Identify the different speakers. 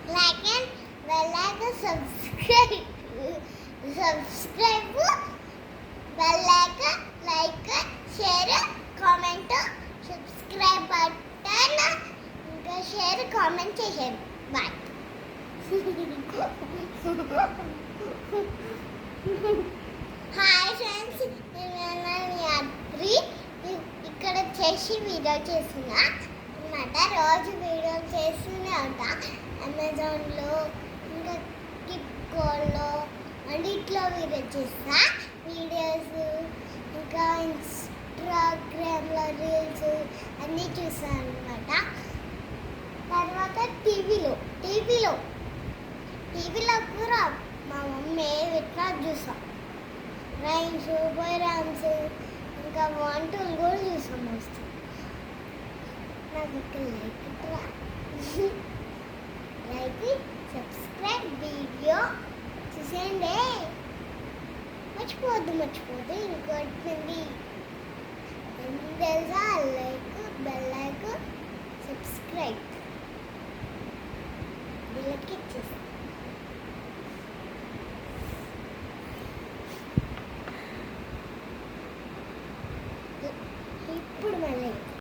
Speaker 1: like and bell icon, subscribe, bell icon, like, share, comment, subscribe button, ఇంకా share comment చేయండి. Bye. Hi friends, నేను యాత్రి ఇక్కడ చేసి video చేస్తున్నా అన్నమాట. రోజు వీడియోలు చేస్తూనే ఉంటా. అమెజాన్లో ఇంకా ఫ్లిప్కార్ట్లో అన్నిట్లో వీడియో చేస్తా. వీడియోస్ ఇంకా ఇన్స్టాగ్రామ్లో రీల్స్ అన్నీ చూస్తాను అనమాట. తర్వాత టీవీలో కూడా మా మమ్మీ ఇట్లా చూస్తాం. రైమ్స్, పోయిరామ్స్, ఇంకా వంటలు కూడా చూస్తాం మస్తు. నాకు లైక్ సబ్స్క్రైబ్ వీడియో చూసేయండి. మర్చిపోద్దు ఇంకోటి తెలుసా, లైక్, బెల్ ఐకాన్, సబ్స్క్రైబ్.